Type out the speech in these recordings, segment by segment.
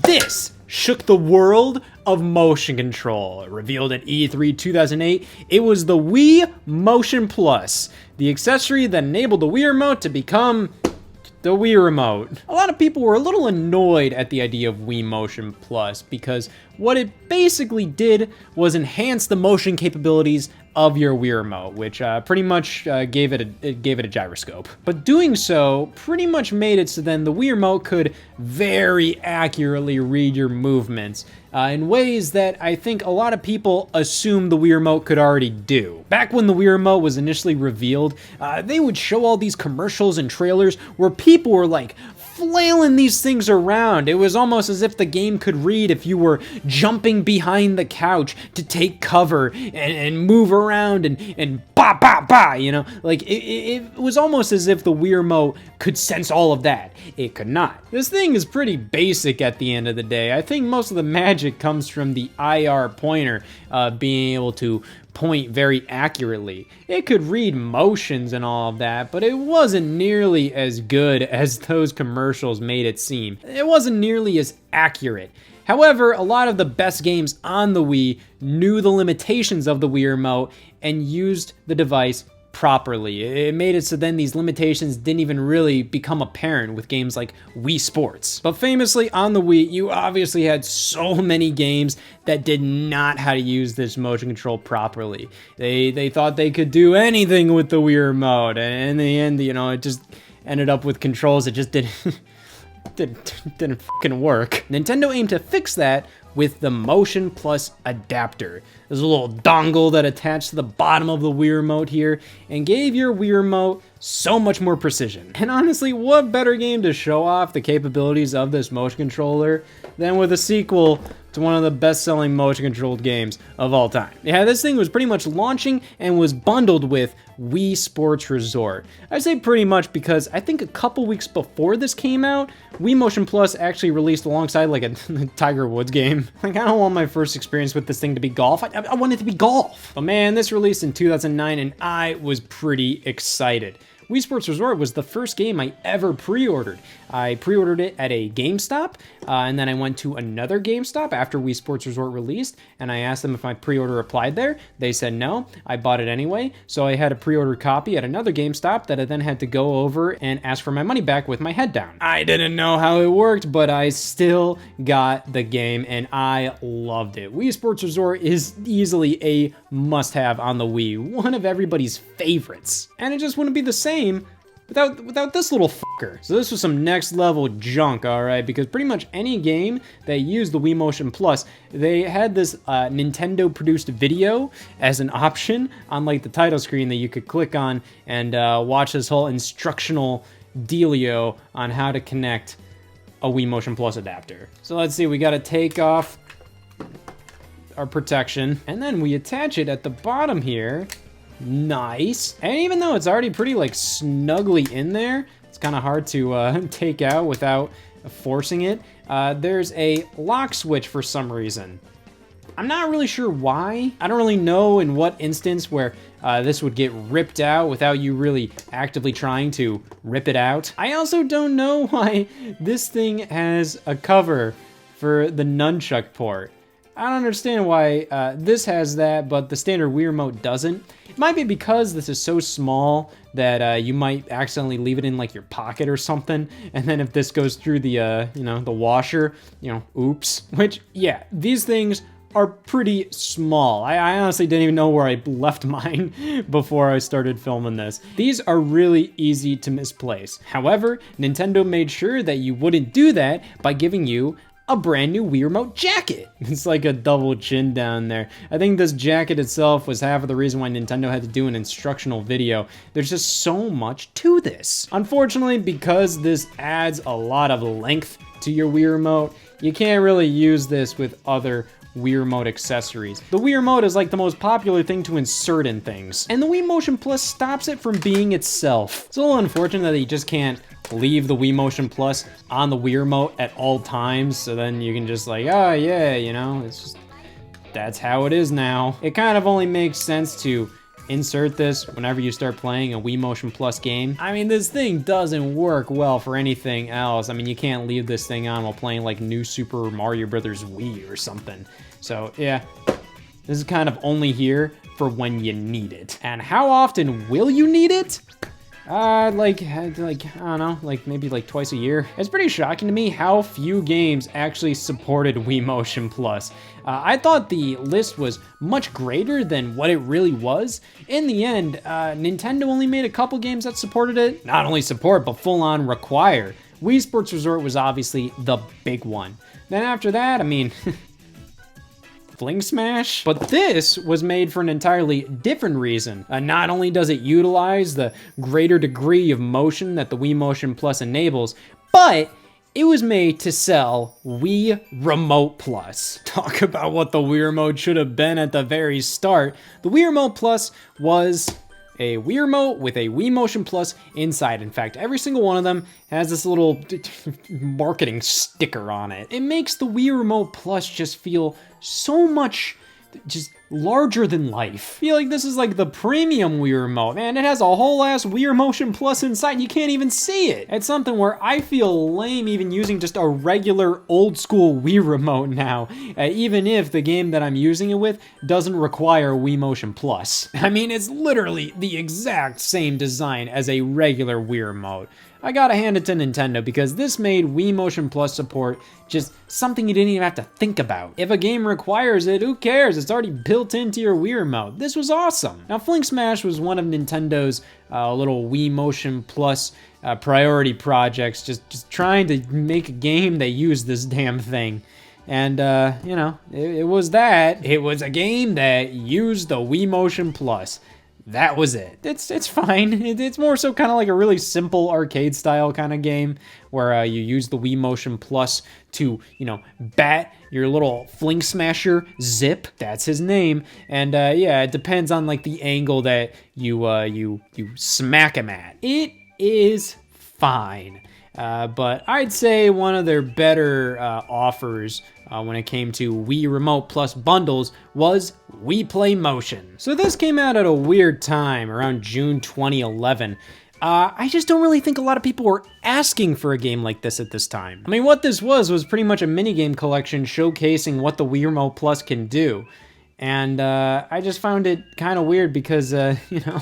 This shook the world of motion control. Revealed at E3 2008, it was the Wii MotionPlus, the accessory that enabled the Wii Remote to become the Wii Remote. A lot of people were a little annoyed at the idea of Wii MotionPlus because what it basically did was enhance the motion capabilities of your Wii Remote, which pretty much gave it a gyroscope. But doing so pretty much made it so then the Wii Remote could very accurately read your movements in ways that I think a lot of people assumed the Wii Remote could already do. Back when the Wii Remote was initially revealed, they would show all these commercials and trailers where people were like flailing these things around. It was almost as if the game could read if you were jumping behind the couch to take cover and move around and ba ba ba, you know? Like it was almost as if the Wii Remote could sense all of that. It could not. This thing is pretty basic at the end of the day. I think most of the magic comes from the IR pointer being able to point very accurately. It could read motions and all of that, but it wasn't nearly as good as those commercials made it seem. It wasn't nearly as accurate. However, a lot of the best games on the Wii knew the limitations of the Wii Remote and used the device properly. It made it so then these limitations didn't even really become apparent with games like Wii Sports. But famously on the Wii, you obviously had so many games that did not how to use this motion control properly. They thought they could do anything with the Wii Remote, and in the end, you know, it just ended up with controls that just didn't fucking work. Nintendo aimed to fix that with the MotionPlus adapter. There's a little dongle that attached to the bottom of the Wii Remote here and gave your Wii Remote so much more precision. And honestly, what better game to show off the capabilities of this motion controller than with a sequel to one of the best-selling motion-controlled games of all time. Yeah, this thing was pretty much launching and was bundled with Wii Sports Resort. I say pretty much because I think a couple weeks before this came out, Wii MotionPlus actually released alongside like a Tiger Woods game. Like, I don't want my first experience with this thing to be golf. I want it to be golf. But man, this released in 2009 and I was pretty excited. Wii Sports Resort was the first game I ever pre-ordered. I pre-ordered it at a GameStop, and then I went to another GameStop after Wii Sports Resort released, and I asked them if my pre-order applied there. They said no. I bought it anyway, so I had a pre-order copy at another GameStop that I then had to go over and ask for my money back with my head down. I didn't know how it worked, but I still got the game, and I loved it. Wii Sports Resort is easily a must-have on the Wii, one of everybody's favorites. And it just wouldn't be the same without this little fucker. So this was some next level junk, all right? Because pretty much any game that used the Wii MotionPlus, they had this Nintendo produced video as an option on like the title screen that you could click on and watch this whole instructional dealio on how to connect a Wii MotionPlus adapter. So let's see, we gotta take off our protection and then we attach it at the bottom here. Nice. And even though it's already pretty like snugly in there, it's kind of hard to take out without forcing it. There's a lock switch for some reason. I'm not really sure why. I don't really know in what instance where this would get ripped out without you really actively trying to rip it out. I also don't know why this thing has a cover for the nunchuck port. I don't understand why this has that, but the standard Wii Remote doesn't. It might be because this is so small that you might accidentally leave it in like your pocket or something, and then if this goes through the, you know, the washer, you know, oops. Which, yeah, these things are pretty small. I honestly didn't even know where I left mine before I started filming this. These are really easy to misplace. However, Nintendo made sure that you wouldn't do that by giving you a brand new Wii Remote jacket. It's like a double chin down there. I think this jacket itself was half of the reason why Nintendo had to do an instructional video. There's just so much to this. Unfortunately, because this adds a lot of length to your Wii Remote, you can't really use this with other Wii Remote accessories. The Wii Remote is like the most popular thing to insert in things, and the Wii MotionPlus stops it from being itself. It's a little unfortunate that you just can't leave the Wii MotionPlus on the Wii Remote at all times, so then you can just like, oh yeah, you know, it's just, that's how it is now. It kind of only makes sense to insert this whenever you start playing a Wii Motion Plus game. I mean, this thing doesn't work well for anything else. I mean, you can't leave this thing on while playing like New Super Mario Brothers Wii or something. So yeah, this is kind of only here for when you need it. And how often will you need it? Like, I don't know, like maybe like twice a year. It's pretty shocking to me how few games actually supported Wii Motion Plus. I thought the list was much greater than what it really was. In the end, Nintendo only made a couple games that supported it. Not only support, but full on require. Wii Sports Resort was obviously the big one. Then after that, I mean, Fling Smash? But this was made for an entirely different reason. Not only does it utilize the greater degree of motion that the Wii Motion Plus enables, but it was made to sell Wii Remote Plus. Talk about what the Wii Remote should have been at the very start. The Wii Remote Plus was a Wii Remote with a Wii Motion Plus inside. In fact, every single one of them has this little marketing sticker on it. It makes the Wii Remote Plus just feel so much just larger than life. I feel like this is like the premium Wii Remote. Man, it has a whole ass Wii Motion Plus inside and you can't even see it. It's something where I feel lame even using just a regular old school Wii Remote now, even if the game that I'm using it with doesn't require Wii Motion Plus. I mean, it's literally the exact same design as a regular Wii Remote. I gotta hand it to Nintendo because this made Wii Motion Plus support just something you didn't even have to think about. If a game requires it, who cares? It's already built into your Wii Remote. This was awesome. Now, Fling Smash was one of Nintendo's little Wii Motion Plus priority projects, just trying to make a game that used this damn thing. And, you know, it was that. It was a game that used the Wii Motion Plus. That was it. It's fine. It's more so kind of like a really simple arcade style kind of game where you use the Wii Motion Plus to, you know, bat your little Fling Smasher Zip. That's his name. And yeah, it depends on like the angle that you smack him at. It is fine. But I'd say one of their better offers when it came to Wii Remote Plus bundles was Wii Play Motion. So this came out at a weird time, around June 2011. I just don't really think a lot of people were asking for a game like this at this time. I mean, what this was pretty much a minigame collection showcasing what the Wii Remote Plus can do. And I just found it kind of weird because, you know,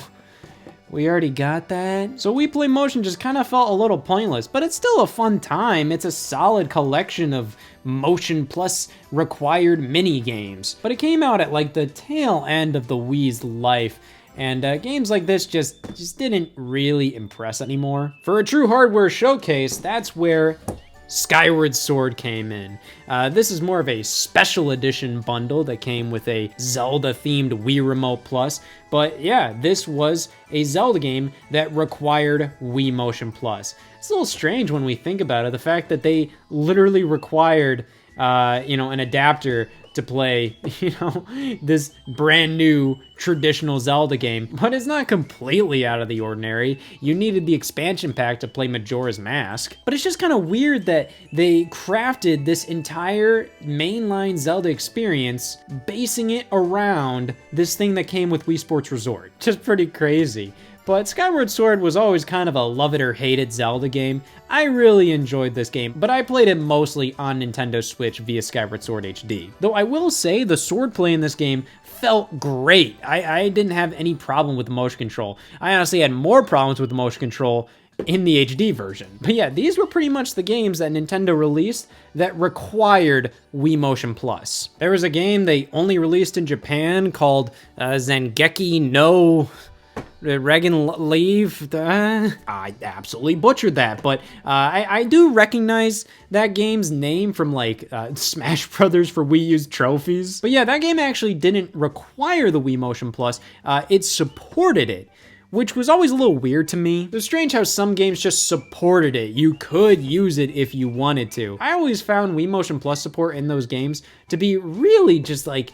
we already got that. So Wii Play Motion just kind of felt a little pointless, but it's still a fun time. It's a solid collection of Motion Plus required mini games. But it came out at like the tail end of the Wii's life, and games like this just didn't really impress anymore. For a true hardware showcase, that's where Skyward Sword came in. This is more of a special edition bundle that came with a Zelda-themed Wii Remote Plus, but yeah, this was a Zelda game that required Wii Motion Plus. It's a little strange when we think about it, the fact that they literally required, you know, an adapter to play, you know, this brand new traditional Zelda game, but it's not completely out of the ordinary. You needed the expansion pack to play Majora's Mask, but it's just kind of weird that they crafted this entire mainline Zelda experience basing it around this thing that came with Wii Sports Resort. Just pretty crazy. But Skyward Sword was always kind of a love it or hate it Zelda game. I really enjoyed this game, but I played it mostly on Nintendo Switch via Skyward Sword HD. Though I will say the swordplay in this game felt great. I didn't have any problem with the motion control. I honestly had more problems with the motion control in the HD version. But yeah, these were pretty much the games that Nintendo released that required Wii Motion Plus. There was a game they only released in Japan called Zangeki no Regan Leave. I absolutely butchered that, but I do recognize that game's name from like Smash Brothers for Wii U's trophies. But yeah, that game actually didn't require the Wii Motion Plus. It supported it, which was always a little weird to me. It was strange how some games just supported it. You could use it if you wanted to. I always found Wii Motion Plus support in those games to be really just like,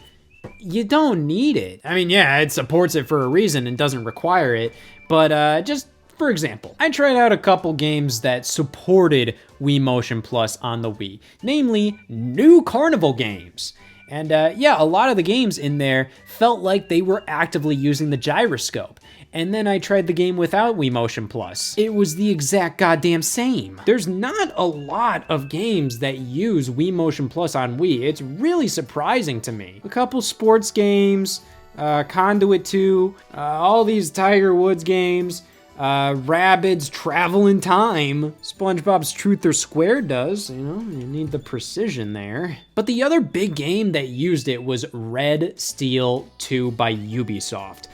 you don't need it. I mean, yeah, it supports it for a reason and doesn't require it, but just for example, I tried out a couple games that supported Wii Motion Plus on the Wii, namely new Carnival games. And yeah, a lot of the games in there felt like they were actively using the gyroscope. And then I tried the game without Wii MotionPlus. It was the exact goddamn same. There's not a lot of games that use Wii MotionPlus on Wii. It's really surprising to me. A couple sports games, Conduit 2, all these Tiger Woods games, Rabbids Travel in Time, SpongeBob's Truth or Square does, you know, you need the precision there. But the other big game that used it was Red Steel 2 by Ubisoft.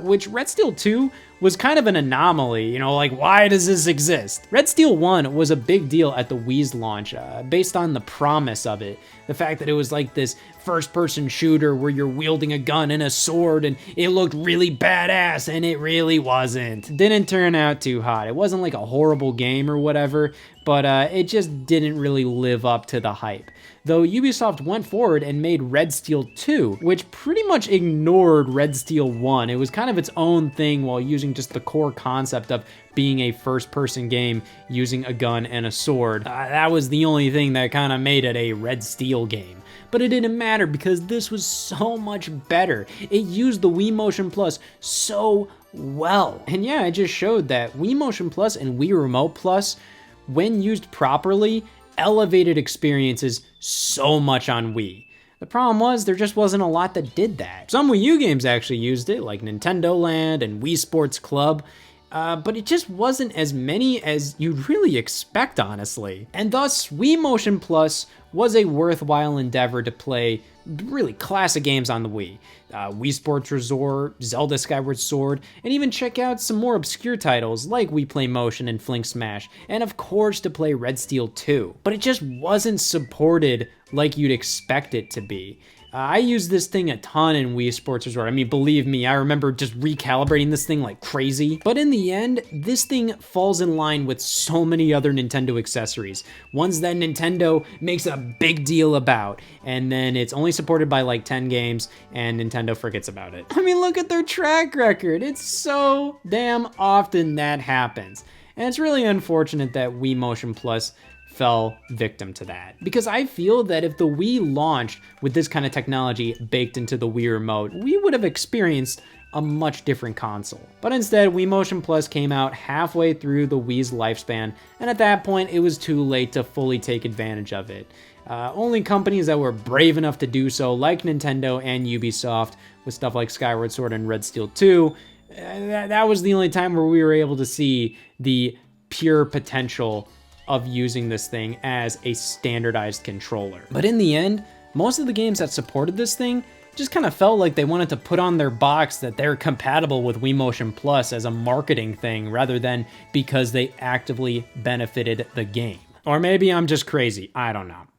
Which Red Steel 2 was kind of an anomaly, you know, like why does this exist? Red Steel 1 was a big deal at the Wii's launch, based on the promise of it. The fact that it was like this first-person shooter where you're wielding a gun and a sword and it looked really badass, and it really wasn't. Didn't turn out too hot. It wasn't like a horrible game or whatever, but it just didn't really live up to the hype. Though Ubisoft went forward and made Red Steel 2, which pretty much ignored Red Steel 1. It was kind of its own thing while using just the core concept of being a first-person game using a gun and a sword. That was the only thing that kind of made it a Red Steel game. But it didn't matter because this was so much better. It used the Wii MotionPlus so well. And yeah, it just showed that Wii MotionPlus and Wii Remote Plus, when used properly, elevated experiences so much on Wii. The problem was there just wasn't a lot that did that. Some Wii U games actually used it, like Nintendo Land and Wii Sports Club, but it just wasn't as many as you'd really expect, honestly. And thus, Wii MotionPlus was a worthwhile endeavor to play really classic games on the Wii. Wii Sports Resort, Zelda Skyward Sword, and even check out some more obscure titles like Wii Play Motion and Flink Smash, and of course to play Red Steel 2. But it just wasn't supported like you'd expect it to be. I used this thing a ton in Wii Sports Resort. I mean, believe me, I remember just recalibrating this thing like crazy. But in the end, this thing falls in line with so many other Nintendo accessories. Ones that Nintendo makes a big deal about, and then it's only supported by like 10 games, and Nintendo forgets about it. I mean, look at their track record. It's so damn often that happens. And it's really unfortunate that Wii MotionPlus fell victim to that. Because I feel that if the Wii launched with this kind of technology baked into the Wii Remote, we would have experienced a much different console. But instead, Wii MotionPlus came out halfway through the Wii's lifespan, and at that point, it was too late to fully take advantage of it. Only companies that were brave enough to do so, like Nintendo and Ubisoft, with stuff like Skyward Sword and Red Steel 2, that was the only time where we were able to see the pure potential of using this thing as a standardized controller. But in the end, most of the games that supported this thing just kind of felt like they wanted to put on their box that they're compatible with Wii MotionPlus as a marketing thing rather than because they actively benefited the game. Or maybe I'm just crazy, I don't know.